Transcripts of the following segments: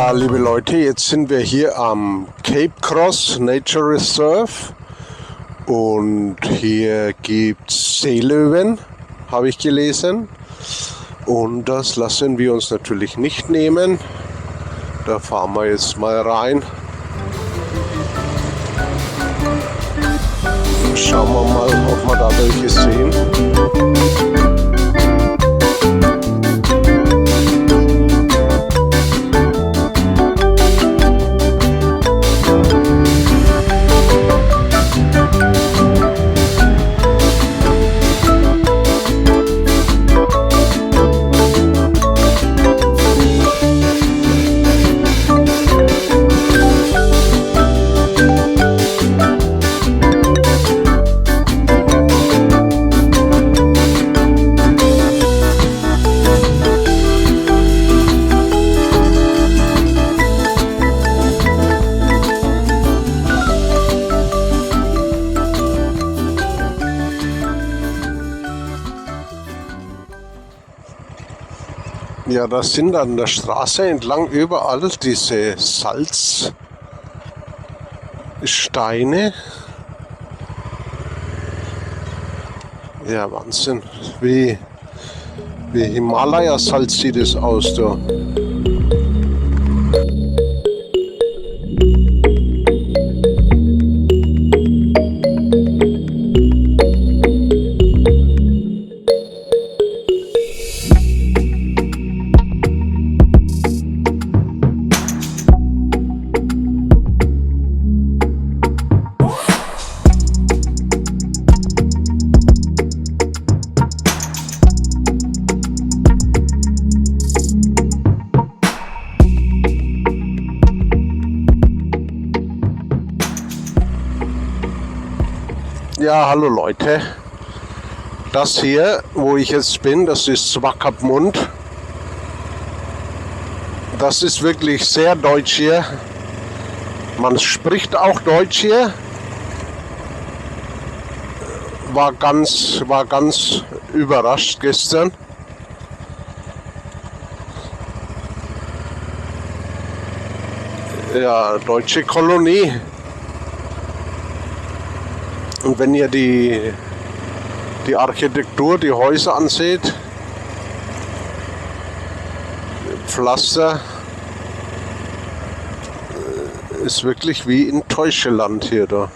Ja, liebe Leute, jetzt sind wir hier am Cape Cross Nature Reserve und hier gibt es Seelöwen, habe ich gelesen, und das lassen wir uns natürlich nicht nehmen. Da fahren wir jetzt mal rein. Schauen wir mal, ob wir da welche sehen. Ja, das sind an der Straße entlang überall diese Salzsteine. Ja, Wahnsinn. Wie Himalaya-Salz sieht es aus da. Ja, hallo Leute. Das hier, wo ich jetzt bin, das ist Swakopmund. Das ist wirklich sehr deutsch hier. Man spricht auch Deutsch hier. War ganz überrascht gestern. Ja, deutsche Kolonie. Und wenn ihr die Architektur, die Häuser anseht, Pflaster, ist wirklich wie in Deutschland hier da.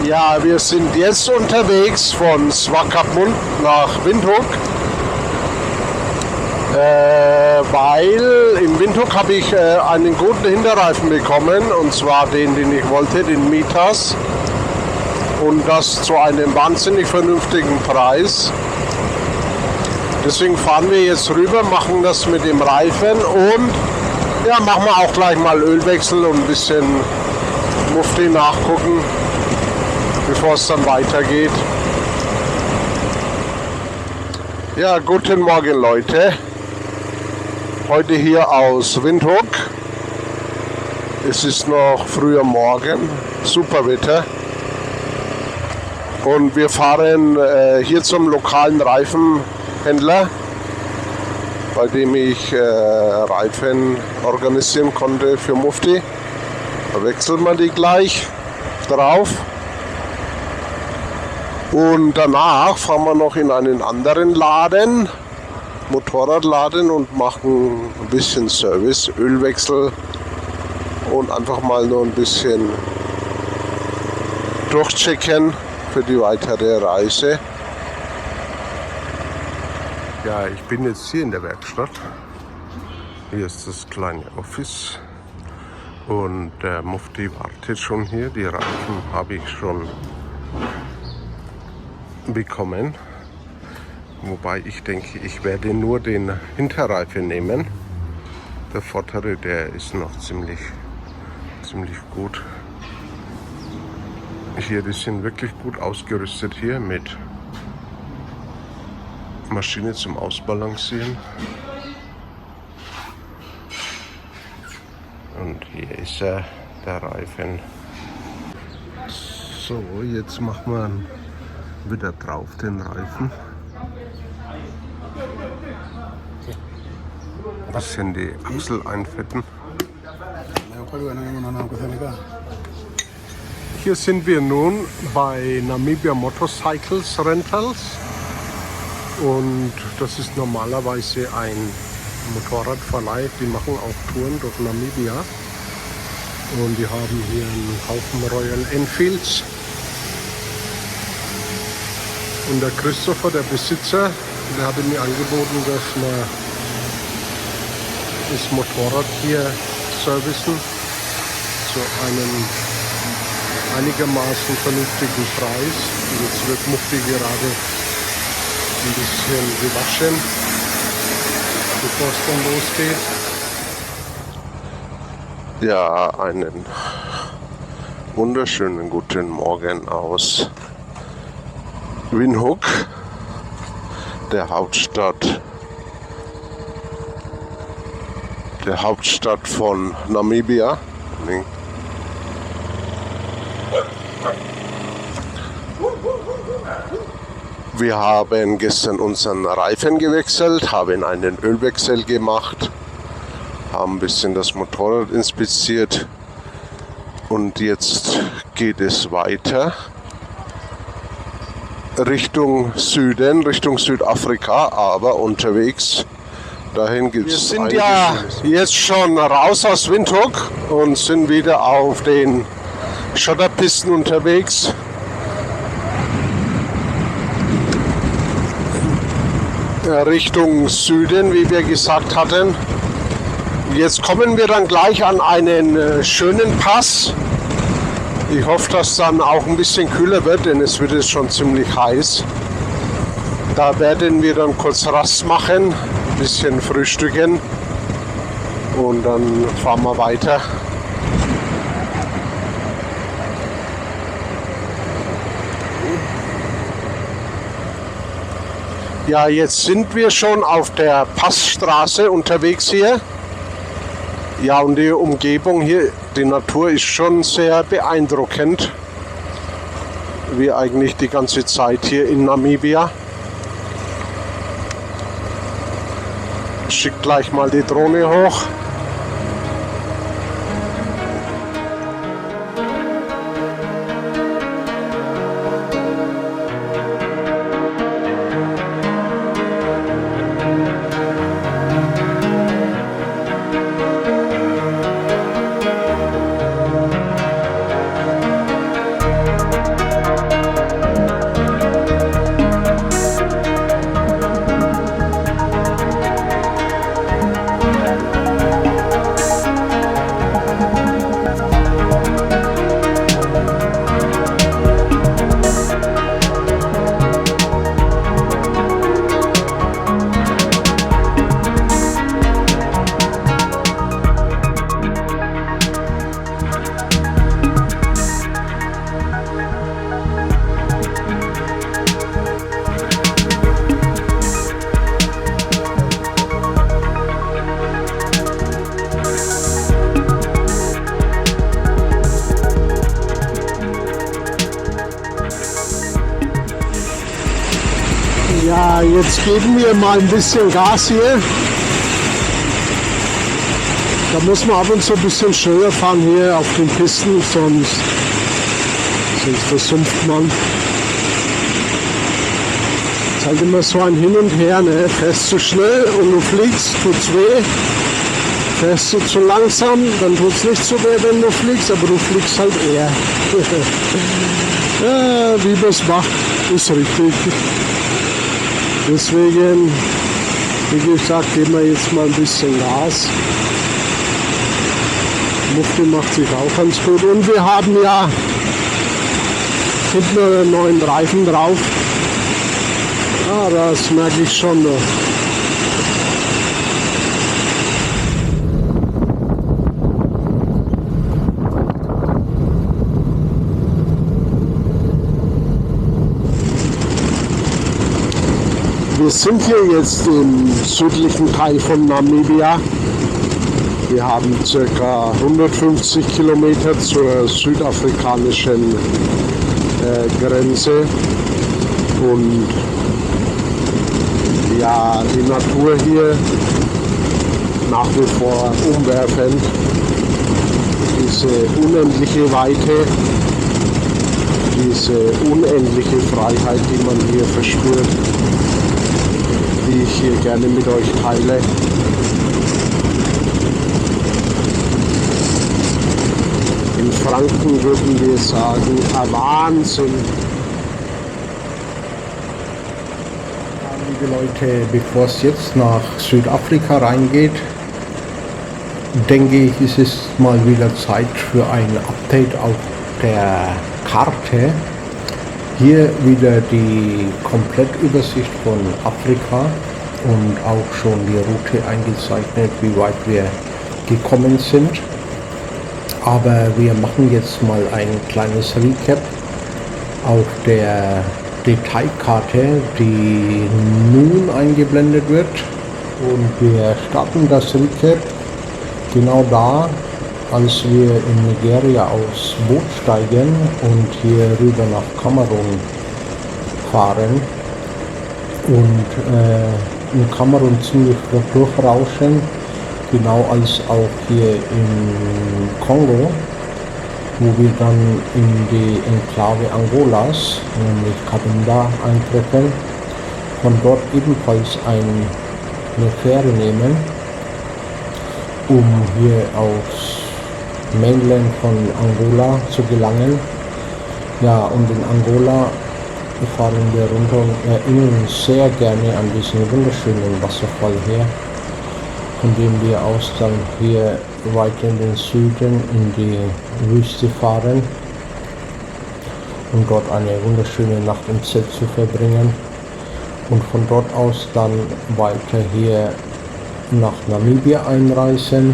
Ja, wir sind jetzt unterwegs von Swakopmund nach Windhoek, weil im Windhoek habe ich einen guten Hinterreifen bekommen, und zwar den ich wollte, den Mitas. Und das zu einem wahnsinnig vernünftigen Preis. Deswegen fahren wir jetzt rüber, machen das mit dem Reifen und ja, machen wir auch gleich mal Ölwechsel und ein bisschen Mufti nachgucken, bevor es dann weitergeht. Ja, guten Morgen Leute. Heute hier aus Windhoek. Es ist noch früher Morgen, super Wetter. Und wir fahren hier zum lokalen Reifenhändler, bei dem ich Reifen organisieren konnte für Mufti. Da wechseln wir die gleich drauf. Und danach fahren wir noch in einen anderen Laden, Motorradladen, und machen ein bisschen Service, Ölwechsel und einfach mal nur ein bisschen durchchecken für die weitere Reise. Ja, ich bin jetzt hier in der Werkstatt. Hier ist das kleine Office und der Mufti wartet schon hier. Die Reifen habe ich schon bekommen. Wobei ich denke, ich werde nur den Hinterreifen nehmen. Der vordere, der ist noch ziemlich gut. Hier, die sind wirklich gut ausgerüstet hier mit Maschine zum Ausbalancieren. Und hier ist der Reifen. So, jetzt machen wir wieder drauf den Reifen. bisschen die Achsel einfetten. Hier sind wir nun bei Namibia Motorcycles Rentals und das ist normalerweise ein Motorradverleih. Die machen auch Touren durch Namibia und die haben hier einen Haufen Royal Enfields. Und der Christopher, der Besitzer, der hatte mir angeboten, dass wir das Motorrad hier servicen zu einem einigermaßen vernünftigen Preis. Jetzt wird Mufti gerade ein bisschen gewaschen, bevor es dann losgeht. Ja, einen wunderschönen guten Morgen aus Windhoek, der Hauptstadt von Namibia. Wir haben gestern unseren Reifen gewechselt, haben einen Ölwechsel gemacht, haben ein bisschen das Motorrad inspiziert und jetzt geht es weiter Richtung Süden, Richtung Südafrika, aber unterwegs dahin gibt es. Wir sind ja jetzt schon raus aus Windhoek und sind wieder auf den Schotterpisten unterwegs. Richtung Süden, wie wir gesagt hatten. Jetzt kommen wir dann gleich an einen schönen Pass. Ich hoffe, dass dann auch ein bisschen kühler wird, denn es wird jetzt schon ziemlich heiß. Da werden wir dann kurz Rast machen, ein bisschen frühstücken und dann fahren wir weiter. Ja, jetzt sind wir schon auf der Passstraße unterwegs hier. Ja, und die Umgebung hier, die Natur ist schon sehr beeindruckend. Wie eigentlich die ganze Zeit hier in Namibia. Ich schicke gleich mal die Drohne hoch. Ja, jetzt geben wir mal ein bisschen Gas hier. Da muss man ab und zu ein bisschen schneller fahren hier auf den Pisten, sonst versumpft man. Es ist halt immer so ein Hin und Her, ne? Fährst du schnell und du fliegst, tut's weh. Fährst du zu langsam, dann tut's nicht so weh, wenn du fliegst, aber du fliegst halt eher. Ja, wie man es macht, ist richtig. Deswegen, wie gesagt, geben wir jetzt mal ein bisschen Gas. Mufti macht sich auch ganz gut. Und wir haben ja hinten einen neuen Reifen drauf. Ja, das merke ich schon noch. Wir sind hier jetzt im südlichen Teil von Namibia. Wir haben ca. 150 Kilometer zur südafrikanischen Grenze. Und ja, die Natur hier nach wie vor umwerfend. Diese unendliche Weite, diese unendliche Freiheit, die man hier verspürt, die ich hier gerne mit euch teile. In Franken würden wir sagen, ein Wahnsinn. Liebe Leute, bevor es jetzt nach Südafrika reingeht, denke ich, ist es mal wieder Zeit für ein Update auf der Karte. Hier wieder die Komplettübersicht von Afrika und auch schon die Route eingezeichnet, wie weit wir gekommen sind. Aber wir machen jetzt mal ein kleines Recap auf der Detailkarte, die nun eingeblendet wird. Und wir starten das Recap genau da, als wir in Nigeria aufs Boot steigen und hier rüber nach Kamerun fahren und in Kamerun ziemlich flott durchrauschen, genau als auch hier in Kongo, wo wir dann in die Enklave Angolas, nämlich Cabinda, eintreffen, von dort ebenfalls eine Fähre nehmen, um hier aufs Mainland von Angola zu gelangen. Ja, und in Angola fahren wir runter und erinnern uns sehr gerne an diesen wunderschönen Wasserfall her, von dem wir aus dann hier weiter in den Süden in die Wüste fahren und dort eine wunderschöne Nacht im Zelt zu verbringen und von dort aus dann weiter hier nach Namibia einreisen,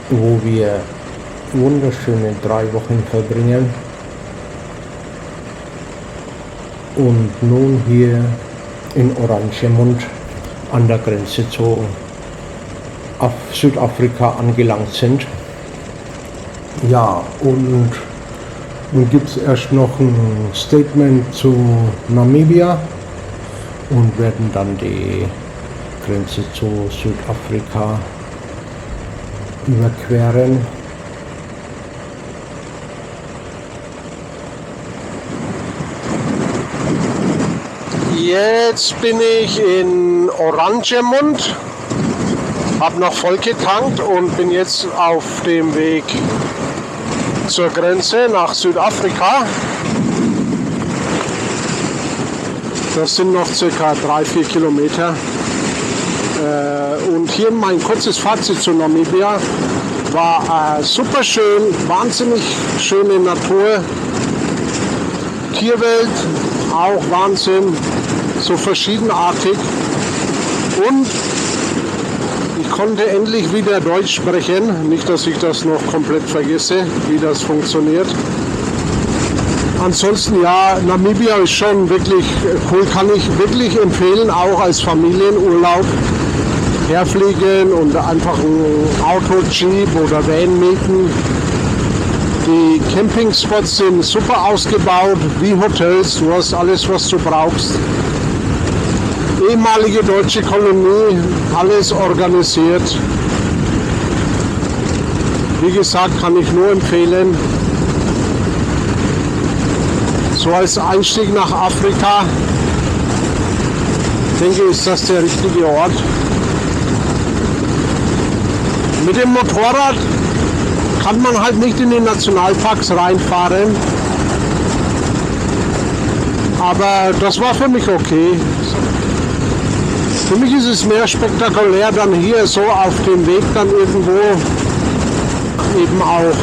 wo wir wunderschöne 3 Wochen verbringen und nun hier in Oranjemund an der Grenze zu Südafrika angelangt sind. Ja, und nun gibt es erst noch ein Statement zu Namibia und werden dann die Grenze zu Südafrika überqueren. Jetzt bin ich in Oranjemund, habe noch voll getankt und bin jetzt auf dem Weg zur Grenze nach Südafrika. Das sind noch ca. 3-4 Kilometer. Und hier mein kurzes Fazit zu Namibia. War super schön, wahnsinnig schöne Natur, Tierwelt, auch Wahnsinn, so verschiedenartig. Und ich konnte endlich wieder Deutsch sprechen, nicht dass ich das noch komplett vergesse, wie das funktioniert. Ansonsten ja, Namibia ist schon wirklich cool, kann ich wirklich empfehlen, auch als Familienurlaub. Herfliegen und einfach ein Auto, Jeep oder Van mieten. Die Campingspots sind super ausgebaut, wie Hotels, du hast alles, was du brauchst. Ehemalige deutsche Kolonie, alles organisiert. Wie gesagt, kann ich nur empfehlen. So als Einstieg nach Afrika, denke ich, ist das der richtige Ort. Mit dem Motorrad kann man halt nicht in den Nationalparks reinfahren, aber das war für mich okay. Für mich ist es mehr spektakulär, dann hier so auf dem Weg dann irgendwo eben auch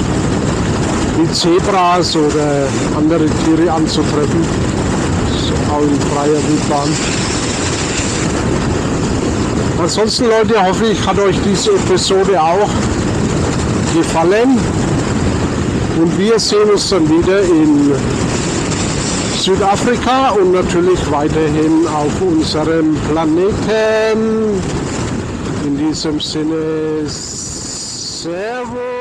die Zebras oder andere Tiere anzutreffen, so auch in freier Wildbahn. Ansonsten Leute, hoffe ich, hat euch diese Episode auch gefallen und wir sehen uns dann wieder in Südafrika und natürlich weiterhin auf unserem Planeten. In diesem Sinne, Servus.